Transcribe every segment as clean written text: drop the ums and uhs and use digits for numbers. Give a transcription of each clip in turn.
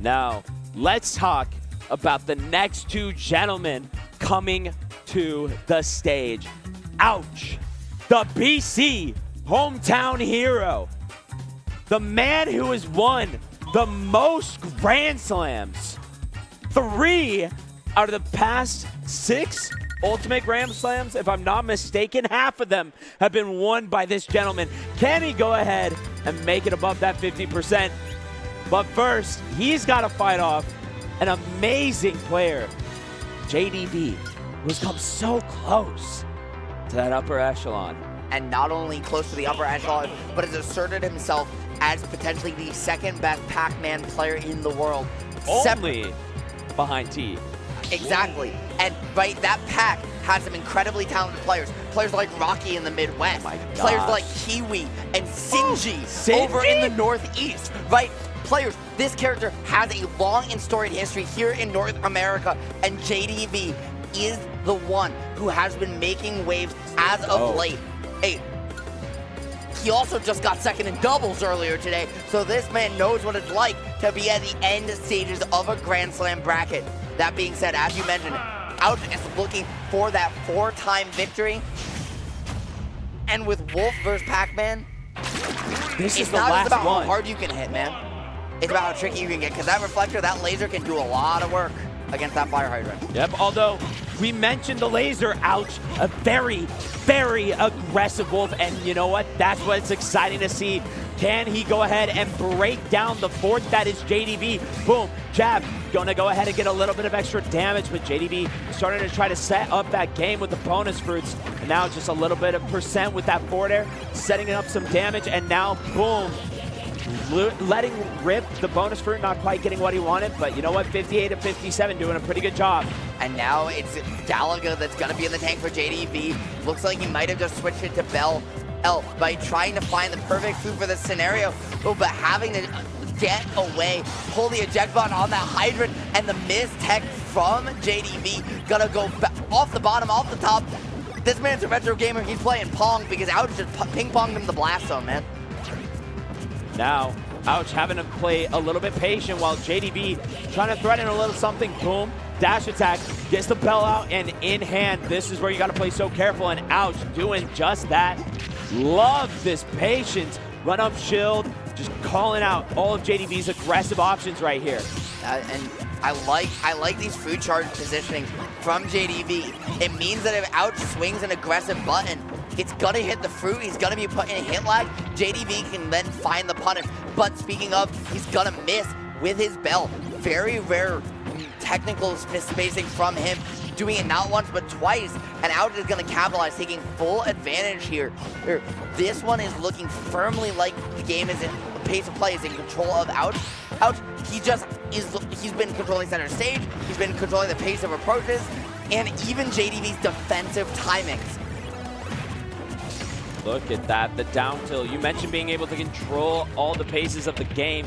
Now, let's talk about the next two gentlemen coming to the stage. Ouch! The BC hometown hero. The man who has won the most Grand Slams. 3 out of the past 6 Ultimate Grand Slams, if I'm not mistaken, half of them have been won by this gentleman. Can he go ahead and make it above that 50%? But first, he's got to fight off an amazing player, JDV, who's come so close to that upper echelon. And not only close to the upper echelon, but has asserted himself as potentially the second best Pac-Man player in the world. Only behind T. Exactly. And right, that pack has some incredibly talented players. Players like Rocky in the Midwest. Players like Kiwi and Sinji over in the Northeast, right? Players, this character has a long and storied history here in North America, and JDV is the one who has been making waves as of late. Hey, he also just got second in doubles earlier today, so this man knows what it's like to be at the end stages of a Grand Slam bracket. That being said, as you mentioned, Ouch is looking for that 4-time victory. And with Wolf versus Pac-Man, This is it's the not last just about one. how hard you can hit, man. It's about how tricky you can get, because that reflector, that laser can do a lot of work against that fire hydrant. Yep, although we mentioned the laser, Ouch, a very, very aggressive Wolf, and you know what? That's what's exciting to see. Can he go ahead and break down the fourth? That is JDV. Boom, jab, gonna go ahead and get a little bit of extra damage, but JDV starting to try to set up that game with the bonus fruits. And now just a little bit of percent with that forward air, setting up some damage, and now boom, letting rip the bonus fruit, not quite getting what he wanted, but you know what, 58 to 57, doing a pretty good job. And now it's Galaga that's gonna be in the tank for JDV. Looks like he might have just switched it to Bell by trying to find the perfect food for this scenario, but having to get away, pull the eject button on that hydrant, and the miss tech from JDV gonna go off the bottom, off the top. This man's a retro gamer, he's playing Pong because Ouch just ping-ponged him the blast zone, man. Now, Ouch having to play a little bit patient while JDV trying to threaten a little something. Boom, dash attack, gets the bell out, and in hand. This is where you got to play so careful, and Ouch doing just that. Love this patience. Run up shield, just calling out all of JDV's aggressive options right here. And I like these food charge positioning from JDV. It means that if Ouch swings an aggressive button, it's gonna hit the fruit, he's gonna be put in hit lag. JDV can then find the punish. But speaking of, he's gonna miss with his bell. Very rare technical spacing from him. Doing it not once, but twice. And Ouch is gonna capitalize, taking full advantage here. This one is looking firmly like the game is in, the pace of play is in control of Ouch. Ouch, he's been controlling center stage, he's been controlling the pace of approaches, and even JDV's defensive timings. Look at that, the down tilt. You mentioned being able to control all the paces of the game.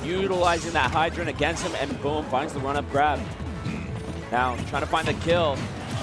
Utilizing that hydrant against him, and boom, finds the run-up grab. Now, trying to find the kill.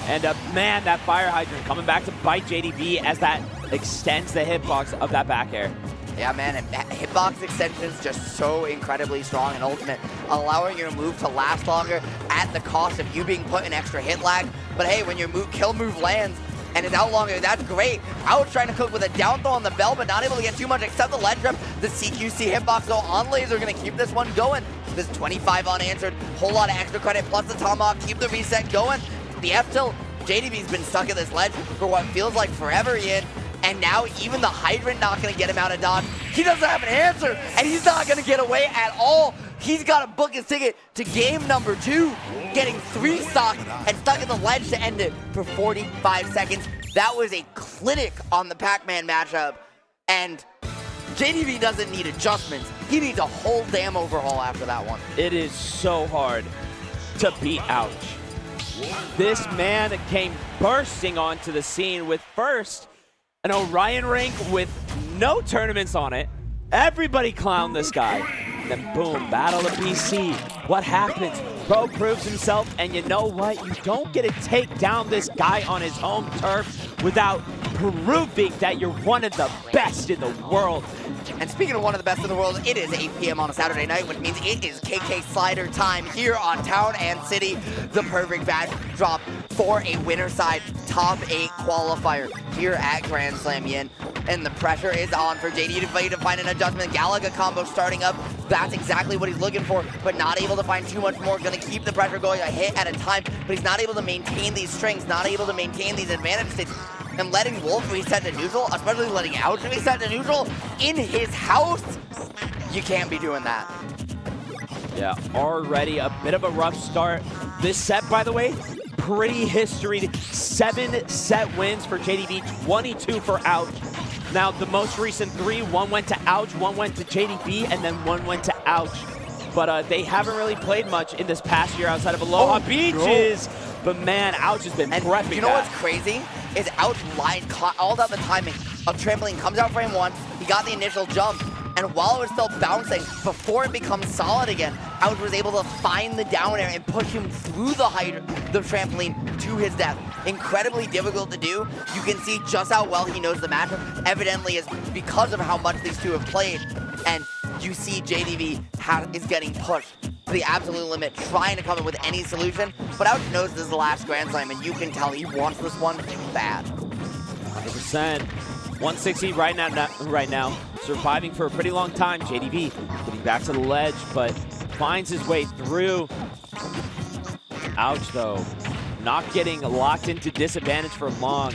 And man, that fire hydrant coming back to bite JDV as that extends the hitbox of that back air. Yeah, man, and hitbox extension is just so incredibly strong and ultimate, allowing your move to last longer at the cost of you being put in extra hit lag. But hey, when your kill move lands and is out longer, that's great. Ouch trying to cook with a down throw on the bell, but not able to get too much except the ledge jump. The CQC hitbox though on laser gonna keep this one going. This 25 unanswered, whole lot of extra credit, plus the tomahawk, keep the reset going. The F tilt, JDV's been stuck at this ledge for what feels like forever, Ian. And now even the hydrant not gonna get him out of dodge. He doesn't have an answer, and he's not gonna get away at all. He's gotta book his ticket to game number 2, getting 3 stock and stuck in the ledge to end it for 45 seconds. That was a clinic on the Pac-Man matchup, and JDV doesn't need adjustments. He needs a whole damn overhaul after that one. It is so hard to beat Ouch. This man came bursting onto the scene with first an Orion rank with no tournaments on it. Everybody clowned this guy. And then boom, battle of BC. What happens? Bro proves himself, and you know what? You don't get to take down this guy on his home turf without proving that you're one of the best in the world. And speaking of one of the best in the world, it is 8 p.m. on a Saturday night, which means it is KK Slider time here on Town and City, the perfect backdrop for a winner side top 8 qualifier here at GrandSlam Yin. And the pressure is on for JDV to find an adjustment. Galaga combo starting up. That's exactly what he's looking for, but not able to find too much more. Gonna keep the pressure going a hit at a time, but he's not able to maintain these strings, not able to maintain these advantage states. And letting Wolf reset to neutral, especially letting Ouch reset to neutral in his house, you can't be doing that. Yeah, already a bit of a rough start. This set, by the way, pretty historied. 7 set wins for JDV, 22 for Ouch. Now, the most recent 3, one went to Ouch, one went to JDV, and then one went to Ouch. But they haven't really played much in this past year outside of Aloha Beaches. No. But man, Ouch has been prepping. You know what's crazy? Is Ouch called out the timing of trampoline, comes out frame 1, he got the initial jump, and while it was still bouncing, before it becomes solid again, Ouch was able to find the down air and push him through the trampoline to his death. Incredibly difficult to do. You can see just how well he knows the matchup. Evidently, is because of how much these two have played, and you see JDV is getting pushed to the absolute limit, trying to come up with any solution, but Ouch knows this is the last GrandSlam, and you can tell he wants this one bad. 100%. 160 right now, surviving for a pretty long time. JDV getting back to the ledge, but finds his way through. Ouch, though, not getting locked into disadvantage for long.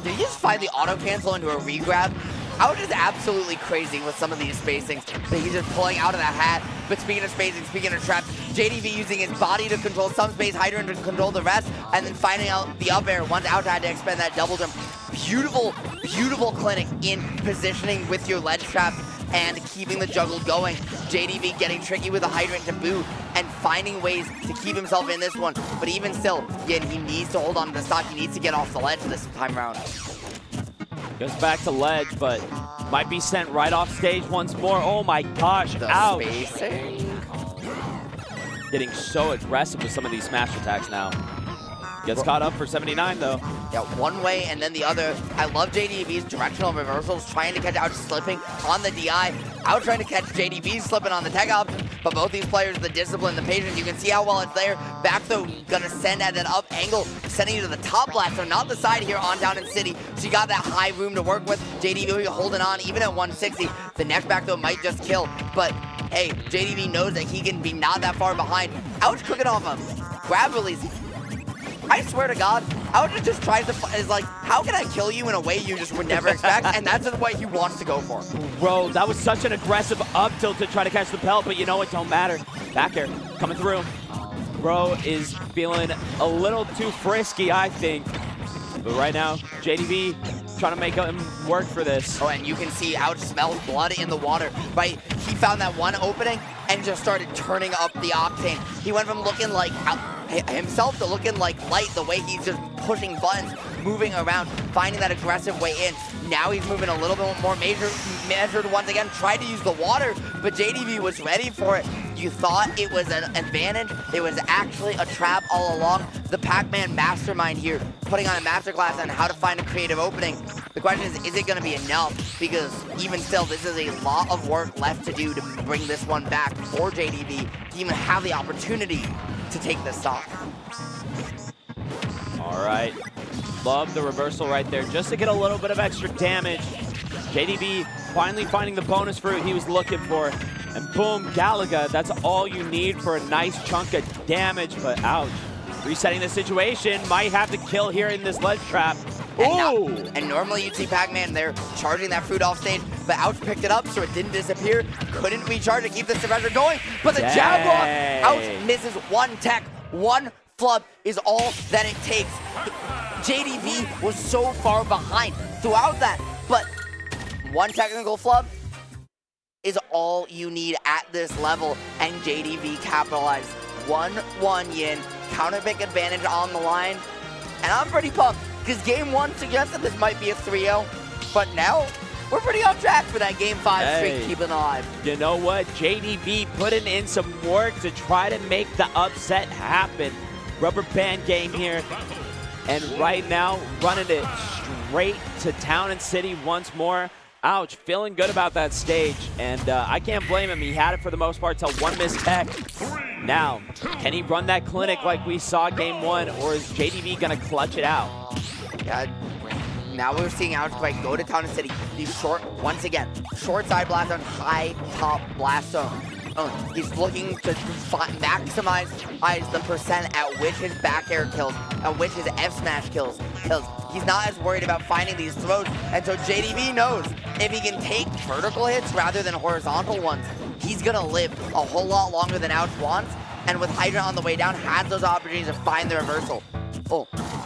Did he just find the auto cancel into a regrab? Ouch is absolutely crazy with some of these spacings that he's just pulling out of the hat. But speaking of spacing, speaking of traps, JDV using his body to control some space, Hydrant to control the rest, and then finding out the up air once Ouch had to expend that double jump. Beautiful, beautiful clinic in positioning with your ledge trap and keeping the juggle going. JDV getting tricky with a Hydrant to boot and finding ways to keep himself in this one. But even still, again, he needs to hold on to the stock. He needs to get off the ledge this time around. Goes back to ledge, but might be sent right off stage once more. Oh my gosh, Ouch. Spacing. Getting so aggressive with some of these smash attacks now. Gets caught up for 79 though. Yeah, one way and then the other. I love JDV's directional reversals, trying to catch Ouch slipping on the DI. Ouch trying to catch JDV slipping on the tech option, but both these players, the discipline, the patience, you can see how well it's there. Back though, gonna send at an up angle, sending you to the top blast, so not the side here on Town and City. So you got that high room to work with. JDV holding on even at 160. The next back though might just kill, but hey, JDV knows that he can be not that far behind. Ouch cooking off a grab release. I swear to God, Ouch just tries to, is like, how can I kill you in a way you just would never expect? And that's the way he wants to go for. Bro, that was such an aggressive up tilt to try to catch the pelt, but you know what, don't matter. Back air, coming through. Bro is feeling a little too frisky, I think. But right now, JDV trying to make him work for this. Oh, and you can see Ouch smells blood in the water, right? He found that one opening and just started turning up the octane. He went from looking like himself to looking like light, the way he's just pushing buttons, moving around, finding that aggressive way in. Now he's moving a little bit more measured once again, tried to use the water, but JDV was ready for it. You thought it was an advantage. It was actually a trap all along. The Pac-Man mastermind here, putting on a masterclass on how to find a creative opening. The question is it going to be enough? Because even still, this is a lot of work left to do to bring this one back for JDV to even have the opportunity to take this stock. All right. Love the reversal right there, just to get a little bit of extra damage. JDV finally finding the bonus fruit he was looking for. And boom, Galaga, that's all you need for a nice chunk of damage, but ouch. Resetting the situation, might have to kill here in this ledge trap. Ooh! And normally you'd see Pac-Man there charging that fruit off stage, but Ouch picked it up so it didn't disappear. Couldn't recharge to keep the pressure going, but the jab block, Ouch misses one tech, one flub is all that it takes. JDV was so far behind throughout that, but one technical flub is all you need at this level, and JDV capitalized. 1-1 Yin, counter pick advantage on the line, and I'm pretty pumped, because game 1 suggested this might be a 3-0, but now we're pretty on track for that game 5 streak keeping alive. You know what? JDV putting in some work to try to make the upset happen. Rubber band game here. And right now, running it straight to Town and City once more. Ouch, feeling good about that stage. And I can't blame him. He had it for the most part till one missed tech. Now, can he run that clinic like we saw game one, or is JDV gonna clutch it out? Yeah, now we're seeing Ouch go to Town and City. He's short, once again, short side blast zone, high top blast zone. He's looking to maximize the percent at which his back air kills, at which his F smash kills. He's not as worried about finding these throws, and so JDV knows if he can take vertical hits rather than horizontal ones, he's gonna live a whole lot longer than Ouch wants, and with Hydrant on the way down, has those opportunities to find the reversal.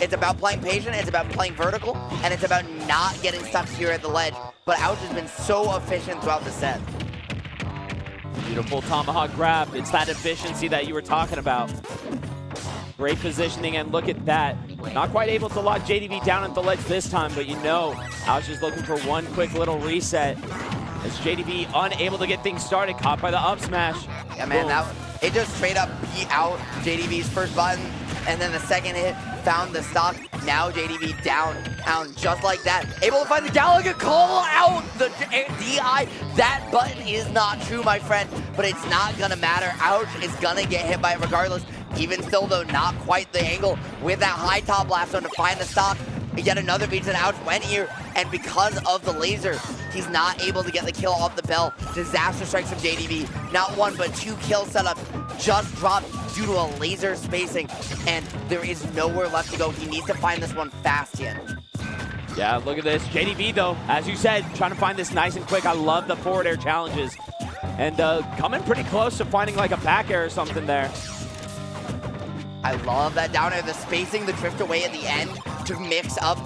It's about playing patient, it's about playing vertical, and it's about not getting stuck here at the ledge, but Ouch has been so efficient throughout the set. Beautiful tomahawk grab. It's that efficiency that you were talking about. Great positioning, and look at that. Not quite able to lock JDV down at the ledge this time, but you know, Ouch is looking for one quick little reset. As JDV unable to get things started, caught by the up smash. Yeah, man, it just straight up beat out JDV's first button, and then the second hit found the stock. Now JDV down just like that. Able to find the Gallagher, call out the DI. That button is not true, my friend, but it's not gonna matter. Ouch is gonna get hit by it regardless. Even still though, not quite the angle with that high top blast zone to find the stock. Yet another beat that Ouch went here, and because of the laser, he's not able to get the kill off the bell. Disaster strikes from JDV. Not one, but two kill setups just dropped due to a laser spacing, and there is nowhere left to go. He needs to find this one fast here. Yeah, look at this. JDV, though, as you said, trying to find this nice and quick. I love the forward air challenges. And coming pretty close to finding like a back air or something there. I love that down air, the spacing, the drift away at the end to mix up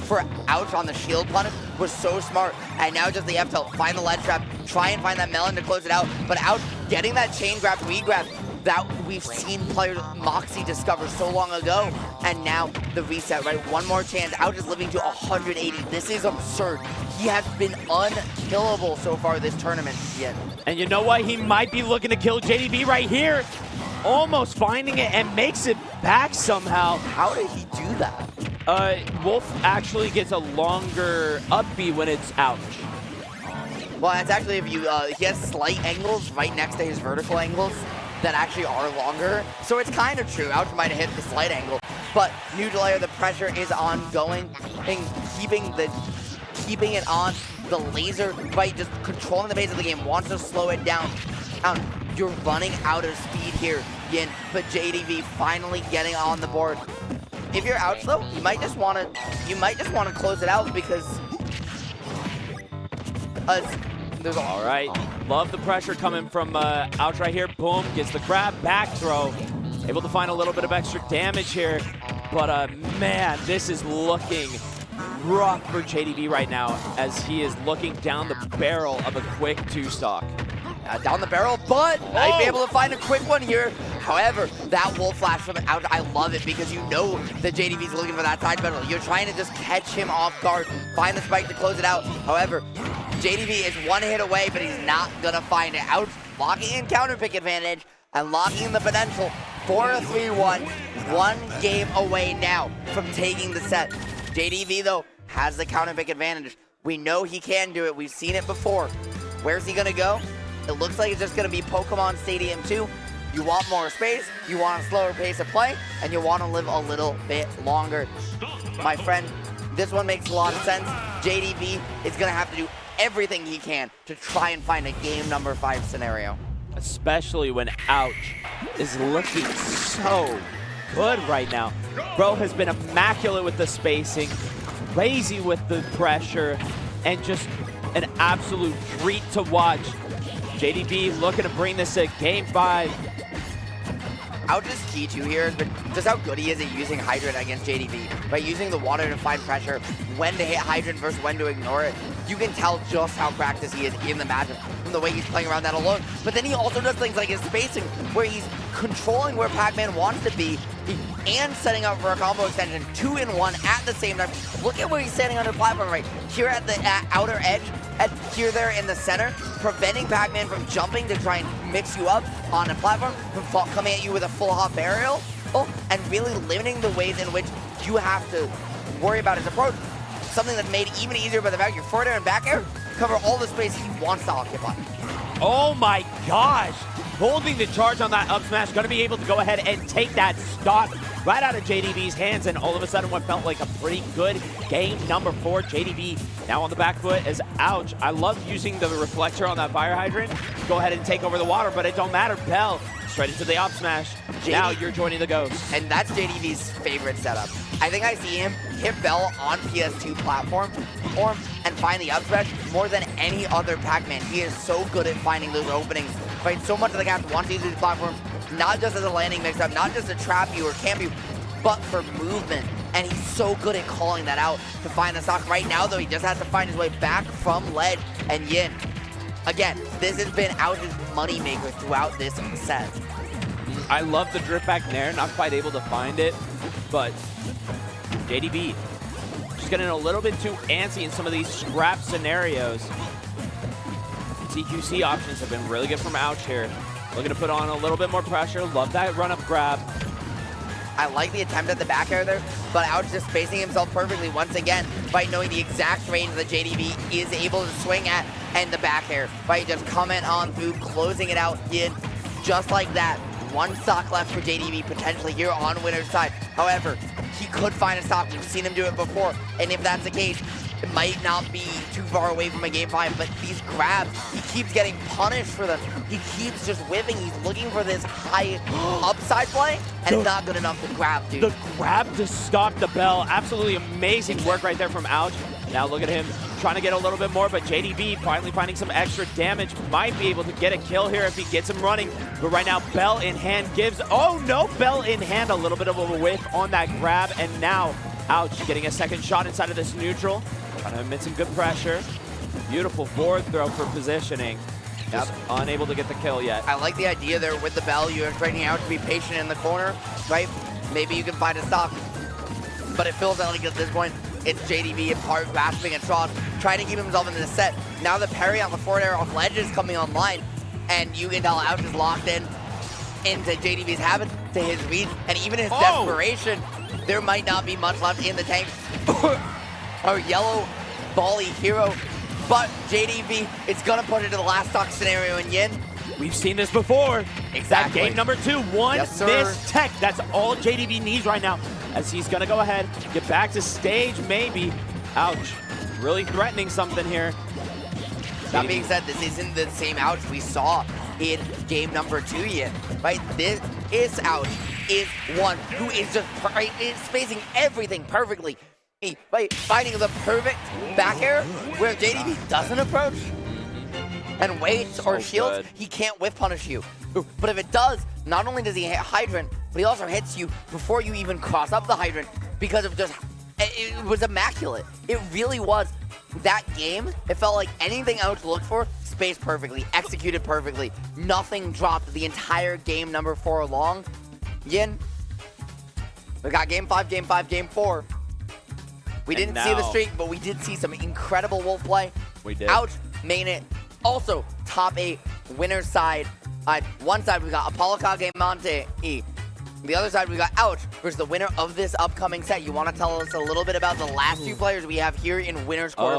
for Ouch on the shield punish was so smart. And now just the F tilt, find the ledge trap, try and find that melon to close it out. But Ouch getting that chain grab, grab that we've seen players Moxie discover so long ago. And now the reset, right? One more chance. Ouch is living to 180. This is absurd. He has been unkillable so far this tournament. Yeah. And you know what? He might be looking to kill JDV right here. Almost finding it and makes it back somehow. How did he do that? Wolf actually gets a longer up B when it's Ouch. Well, that's actually if you, he has slight angles right next to his vertical angles that actually are longer. So it's kind of true. Ouch might have hit the slight angle, but neutral air, the pressure is ongoing and keeping it on. The laser, right, just controlling the pace of the game, wants to slow it down. You're running out of speed here, Yin, but JDV finally getting on the board. If you're Ouch though, you might just want to close it out because there's all right. Love the pressure coming from Ouch right here. Boom, gets the grab, back throw. Able to find a little bit of extra damage here, but man, this is looking rough for JDV right now as he is looking down the barrel of a quick two-stock. Down the barrel, but might be able to find a quick one here. However, that wolf flash from Ouch, I love it because you know that JDV's looking for that side battle. You're trying to just catch him off guard, find the spike to close it out. However, JDV is one hit away, but he's not gonna find it. Ouch locking in counter pick advantage and locking in the potential for a 3-1. One game away now from taking the set. JDV though has the counter pick advantage. We know he can do it. We've seen it before. Where's he gonna go? It looks like it's just going to be Pokemon Stadium 2. You want more space, you want a slower pace of play, and you want to live a little bit longer. My friend, this one makes a lot of sense. JDV is going to have to do everything he can to try and find a game number 5 scenario. Especially when Ouch is looking so good right now. Bro has been immaculate with the spacing, crazy with the pressure, and just an absolute treat to watch. JDV looking to bring this to game 5. Ouch's key to here has been just how good he is at using Hydrant against JDV. By using the water to find pressure, when to hit Hydrant versus when to ignore it. You can tell just how practiced he is in the matchup from the way he's playing around that alone. But then he also does things like his spacing, where he's controlling where Pac-Man wants to be and setting up for a combo extension 2-in-1 at the same time. Look at where he's standing under platform right here at the outer edge, and here there in the center, preventing Pac-Man from jumping to try and mix you up on a platform, from coming at you with a full hop aerial, and really limiting the ways in which you have to worry about his approach. Something that's made even easier by the fact your forward air and back air cover all the space he wants to occupy. Oh my gosh! Holding the charge on that up smash, gonna be able to go ahead and take that stock right out of JDV's hands, and all of a sudden what felt like a pretty good game number 4. JDV now on the back foot as ouch. I love using the reflector on that fire hydrant to go ahead and take over the water, but it don't matter. Bell straight into the up smash. Now you're joining the Ghost. And that's JDV's favorite setup. I think I see him hit Bell on PS2 platform and find the up smash more than any other Pac-Man. He is so good at finding those openings. Right, so much of the gap wants to use these platforms, not just as a landing mix-up, not just to trap you or camp you, but for movement. And he's so good at calling that out to find the stock. Right now, though, he just has to find his way back from ledge. And Yin, again, this has been Ouch's moneymaker throughout this set. I love the drift back there, not quite able to find it, but JDV just getting a little bit too antsy in some of these scrap scenarios. CQC options have been really good from Ouch here. Looking to put on a little bit more pressure. Love that run-up grab. I like the attempt at the back air there, but Ouch just spacing himself perfectly once again by knowing the exact range that JDV is able to swing at, and the back air by just coming on through, closing it out in just like that. One stock left for JDV potentially here on winner's side. However, he could find a stock. We've seen him do it before, and if that's the case, it might not be too far away from a game 5, but these grabs, he keeps getting punished for them. He keeps just whipping. He's looking for this high upside play, and it's not good enough to grab, dude. The grab to stop the Bell. Absolutely amazing work right there from Ouch. Now look at him trying to get a little bit more, but JDV finally finding some extra damage. Might be able to get a kill here if he gets him running. But right now, Bell in hand gives, oh no, Bell in hand, a little bit of a whiff on that grab, and now Ouch getting a second shot inside of this neutral. Trying to emit some good pressure. Beautiful forward throw for positioning. Just unable to get the kill yet. I like the idea there with the Bell. You're training out to be patient in the corner, right? Maybe you can find a stock. But it feels like at this point, it's JDV in part grasping at straws, trying to keep himself in the set. Now the parry on the forward air off ledge is coming online, and you can tell Ouch is locked in into JDV's habit, to his reach, and even his desperation. There might not be much left in the tank. Our yellow volley hero, but JDV is gonna put it to the last stock scenario in Yin. We've seen this before. Exactly. Game number 2, one missed tech. That's all JDV needs right now, as he's gonna go ahead, get back to stage maybe. Ouch, really threatening something here. That being said, this isn't the same Ouch we saw in game number 2 yet, right? This is Ouch is one who is just is spacing everything perfectly. Right, finding the perfect back air where JDV doesn't approach and waits or shields, he can't whiff punish you. But if it does, not only does he hit hydrant, but he also hits you before you even cross up the hydrant because of just, it was immaculate. It really was. That game, it felt like anything Ouch looked for, spaced perfectly, executed perfectly. Nothing dropped the entire game number 4 long. Yin, we got game 5, game 5, game 4. We didn't see the streak, but we did see some incredible Wolf play. We did. Ouch, main it. Also, top 8, winner's side. One side, we got Apollo Monte E. The other side, we got Ouch versus the winner of this upcoming set. You want to tell us a little bit about the last 2 players we have here in winner's quarter?